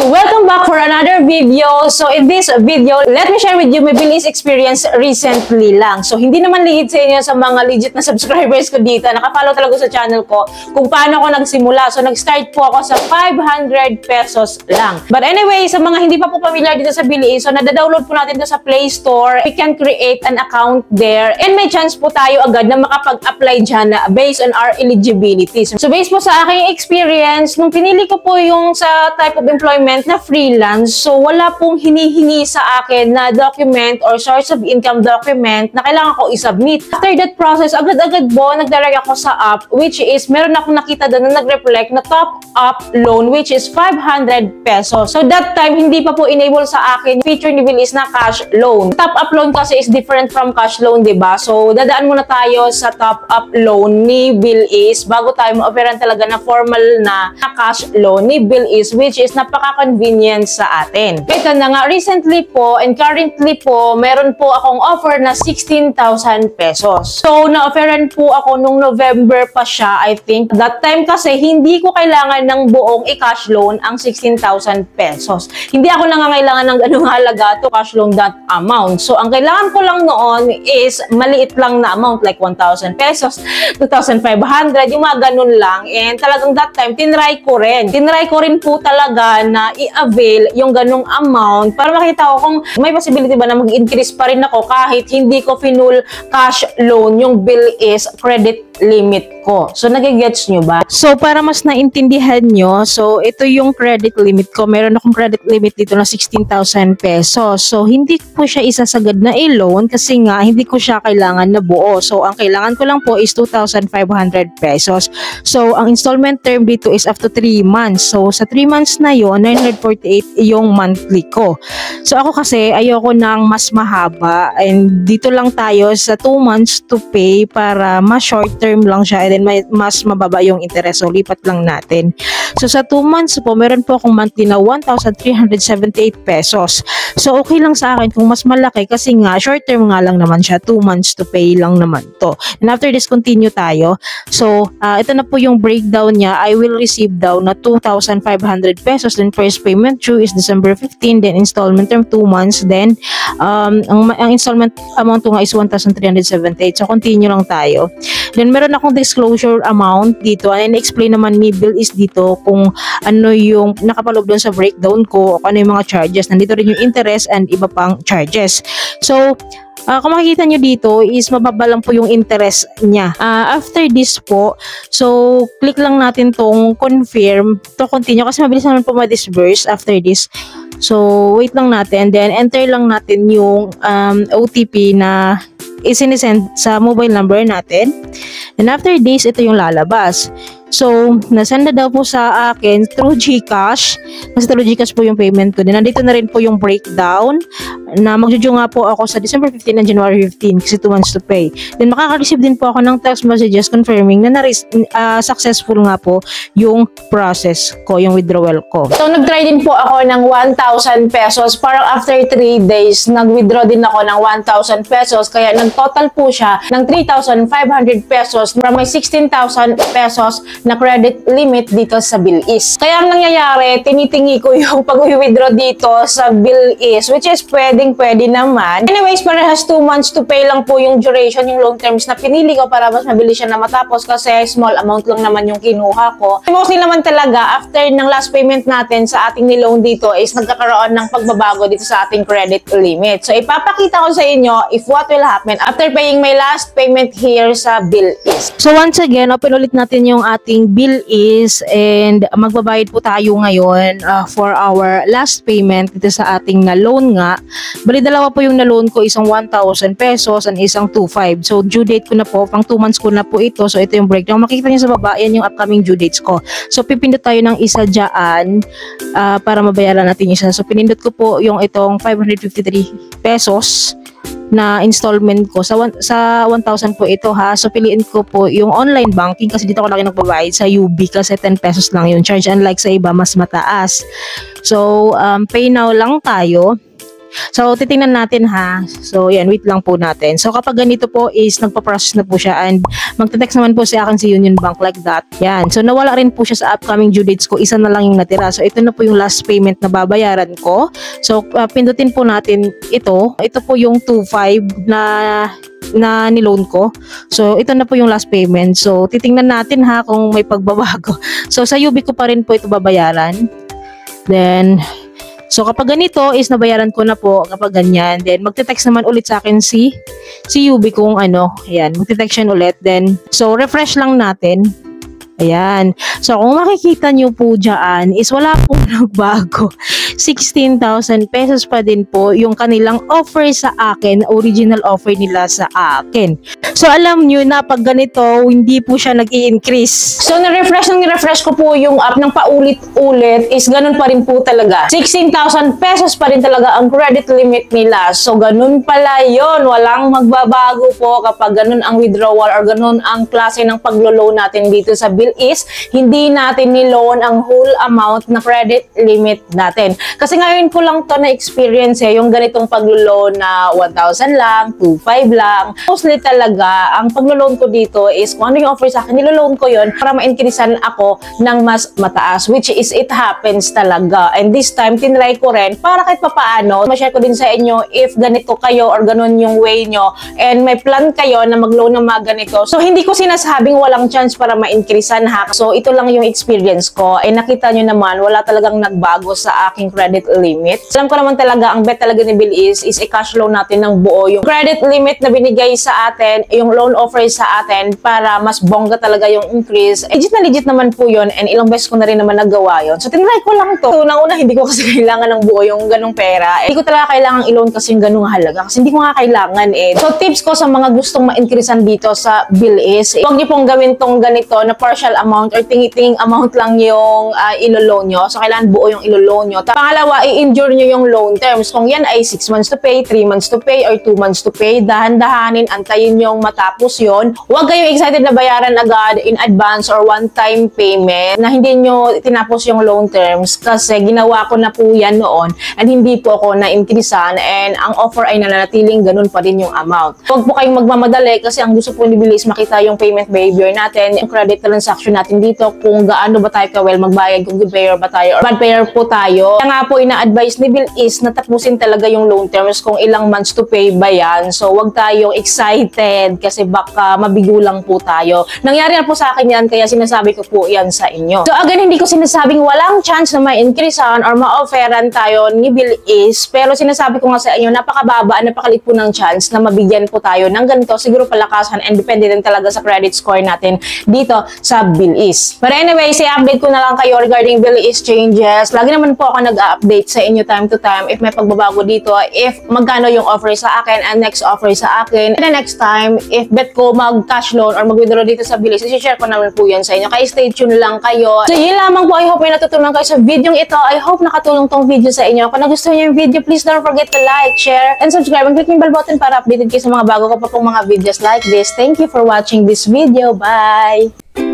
So welcome back for another video. So in this video, let me share with you my bilis experience recently lang. So hindi naman ligid sa inyo sa mga legit na subscribers ko dito. Nakapollow talaga sa channel ko kung paano ako nagsimula. So nag-start po ako sa 500 pesos lang. But anyway, sa mga hindi pa po familiar dito sa bilis, so nada-download po natin ito sa Play Store. We can create an account there and may chance po tayo agad na makapag-apply dyan based on our eligibility. So based po sa aking experience, nung pinili ko po yung sa type of employment na freelance, so wala pong hinihingi sa akin na document or source of income document na kailangan ko i-submit. After that process, agad-agad po nagdirect ako sa app, which is meron akong nakita doon na nag-reflect na top up loan, which is 500 pesos. So that time, hindi pa po enable sa akin feature ni Bilis na cash loan. Top up loan kasi is different from cash loan, diba? So dadaan muna tayo sa top up loan ni Bilis bago tayo ma-offeran talaga na formal na cash loan ni Bilis, which is napaka-convenient sa atin. Ito na nga, recently po and currently po, meron po akong offer na 16,000 pesos. So, na-offeran po ako nung November pa siya, I think. That time kasi, hindi ko kailangan ng buong i-cash loan ang 16,000 pesos. Hindi ako nangangailangan ng ganung halaga to cash loan that amount. So, ang kailangan ko lang noon is maliit lang na amount like 1,000 pesos, 2,500, yung mga ganun lang. And talagang that time, tinry ko rin. Tinry ko rin po talaga na i-avail yung ganung amount para makita ko kung may possibility ba na mag-increase pa rin ako kahit hindi ko finul cash loan yung bill is credit limit ko. So, nagigets nyo ba? So, para mas naintindihan nyo, so, ito yung credit limit ko. Meron akong credit limit dito na 16,000 pesos. So, hindi po siya isasagad na i-loan kasi nga, hindi ko siya kailangan na buo. So, ang kailangan ko lang po is 2,500 pesos. So, ang installment term dito is up to 3 months. So, sa 3 months na yon 948 yung monthly ko. So, ako kasi, ayoko ng mas mahaba. And dito lang tayo sa 2 months to pay para mas short term lang siya and then mas mababa yung interest. So, lipat lang natin. So, sa 2 months po, meron po akong monthly na 1,378 pesos. So, okay lang sa akin kung mas malaki kasi nga, short term nga lang naman siya. 2 months to pay lang naman to. And after this, continue tayo. So, ito na po yung breakdown niya. I will receive daw na 2,500 pesos. Then, first payment due is December 15. Then, installment term 2 months. Then, ang installment amount nga is 1,378. So, continue lang tayo. Then, meron akong disclosure amount dito. And explain naman ni Bill is dito kung ano yung nakapaloob doon sa breakdown ko o ano yung mga charges. Nandito rin yung interest and iba pang charges. So, kung makikita nyo dito is mababa lang po yung interest niya. After this po, so click lang natin tong confirm to continue kasi mabilis naman po ma-disburse after this. So, wait lang natin. Then, enter lang natin yung OTP na isinisend sa mobile number natin. And after this, ito yung lalabas. So, nasend na daw po sa akin through GCash. Kasi through GCash po yung payment ko. Then, nandito na rin po yung breakdown na magjuju nga po ako sa December 15 and January 15 kasi 2 months to pay. Then, makaka-receive din po ako ng text messages confirming na successful nga po yung process ko, yung withdrawal ko. So, nag-try din po ako ng 1,000 pesos. Parang after 3 days, nag-withdraw din ako ng 1,000 pesos. Kaya, nag-total po siya ng 3,500 pesos para may 16,000 pesos na credit limit dito sa Bilis. Kaya ang nangyayari, tinitingi ko yung pag-withdraw dito sa Bilis, which is pwede naman. Anyways, parehas 2 months to pay lang po yung duration, yung long terms na pinili ko para mas mabilis siya na matapos kasi small amount lang naman yung kinuha ko. Mostly naman talaga, after ng last payment natin sa ating niloan dito is nagkakaroon ng pagbabago dito sa ating credit limit. So, ipapakita ko sa inyo if what will happen after paying my last payment here sa Bilis. So, once again, open ulit natin yung ating bill is and magbabayad po tayo ngayon for our last payment dito sa ating na loan nga. Bali, dalawa po yung na loan ko, isang 1,000 pesos and isang 2,500. So, due date ko na po, pang 2 months ko na po ito. So, ito yung breakdown. Makikita niyo sa baba, yan yung upcoming due dates ko. So, pipindot tayo ng isa dyan para mabayaran natin isa. So, pinindot ko po yung itong 553 pesos na installment ko sa 1,000 po ito ha. So piliin ko po yung online banking kasi dito ako lagi nagbabayad sa UB kasi 10 pesos lang yung charge, unlike sa iba mas mataas. So pay now lang tayo. So, titingnan natin ha. So, yan, wait lang po natin. So, kapag ganito po is nagpa-process na po siya and magte-text naman po si akin si Union Bank like that. Yan. So, nawala rin po siya sa upcoming due dates ko. Isa na lang yung natira. So, ito na po yung last payment na babayaran ko. So, pindutin po natin ito. Ito po yung 2.5 na niloan ko. So, ito na po yung last payment. So, titingnan natin ha kung may pagbabago. So, sa UB ko pa rin po ito babayaran. Then, so kapag ganito is nabayaran ko na po kapag ganyan. Then, magte-text naman ulit sa akin si UB kung ano. Ayan, magte-text siya ulit. Then, so refresh lang natin. Ayan. So, kung makikita nyo po dyan is wala pong nagbago. 16,000 pesos pa din po yung kanilang offer sa akin, original offer nila sa akin. So, alam nyo na pag ganito, hindi po siya nag-i-increase. So, na-refresh ko po yung app ng paulit-ulit is ganun pa rin po talaga. 16,000 pesos pa rin talaga ang credit limit nila. So, ganun pala yun. Walang magbabago po kapag ganun ang withdrawal or ganun ang klase ng paglo-loan natin dito sa bill is hindi natin ni-loan ang whole amount na credit limit natin. Kasi ngayon ko lang to na-experience yung ganitong paglo-loan na 1,000 lang, 2,500 lang. Mostly talaga, ang paglo-loan ko dito is kung ano yung offer sa akin, nilo-loan ko yon para ma-increasean ako ng mas mataas, which is it happens talaga. And this time, tinry ko rin para kahit papaano, ma-share ko din sa inyo if ganito kayo or ganun yung way nyo and may plan kayo na mag-loan ng mga ganito. So, hindi ko sinasabing walang chance para ma-increasean ha. So, ito lang yung experience ko. Eh, nakita nyo naman, wala talagang nagbago sa aking credit limit. Alam ko naman talaga, ang bet talaga ni Bill is i-cash loan natin ng buo yung credit limit na binigay sa atin, yung loan offer sa atin para mas bongga talaga yung increase. Legit na legit naman po yun and ilang beses ko na rin naman nagawa yun. So, tinry ko lang to. So, una, hindi ko kasi kailangan ng buo yung ganong pera. Hindi ko talaga kailangan i-loan kasi yung ganong halaga kasi hindi ko nga kailangan eh. So, tips ko sa mga gustong ma-increasean dito sa bill is, huwag niyo pong gawin tong ganito na partial amount or tingi-ting amount lang yung ilo-loan nyo. So, kailangan buo yung ilo-loan nyo. Pangalawa, i-endure nyo yung loan terms. Kung yan ay 6 months to pay, 3 months to pay, or 2 months to pay, dahan-dahanin, antayin yung matapos yon. Huwag kayong excited na bayaran agad in advance or one-time payment na hindi nyo tinapos yung loan terms kasi ginawa ko na po yan noon and hindi po ako na-increasean and ang offer ay nananatiling ganun pa din yung amount. Huwag po kayong magmamadali kasi ang gusto po ni Bill is makita yung payment behavior natin, yung credit transaction natin dito, kung gaano ba tayo ka-well magbayad, kung good payer ba tayo or bad payer po tayo. Kaya nga po ina-advise ni Bill is natapusin talaga yung loan terms kung ilang months to pay ba yan. So, wag tayong excited kasi baka mabigo lang po tayo. Nangyari na po sa akin yan kaya sinasabi ko po yan sa inyo. So, again, hindi ko sinasabing walang chance na ma-increasean or ma-offeran tayo ni Bill is, pero sinasabi ko nga sa inyo, napakababa, napakalit po ng chance na mabigyan po tayo ng ganito. Siguro palakasan and depende din talaga sa credit score natin dito sa Bill is. But anyway, i-update ko na lang kayo regarding Bill is changes. Lagi naman po ako nag-update sa inyo time to time if may pagbabago dito, if magkano yung offer sa akin and next offer sa akin. And the next time, if bet ko mag-cash loan or mag-withdraw dito sa Bill is, i-share ko naman po yan sa inyo. Kaya stay tuned lang kayo. So yun lamang po. I hope may natutunan kayo sa video ito. I hope nakatulong tong video sa inyo. Kung nagustuhan niyo yung video, please don't forget to like, share, and subscribe. And click yung bell button para updated kayo sa mga bago ko pa pong mga videos like this. Thank you for watching this video. Bye!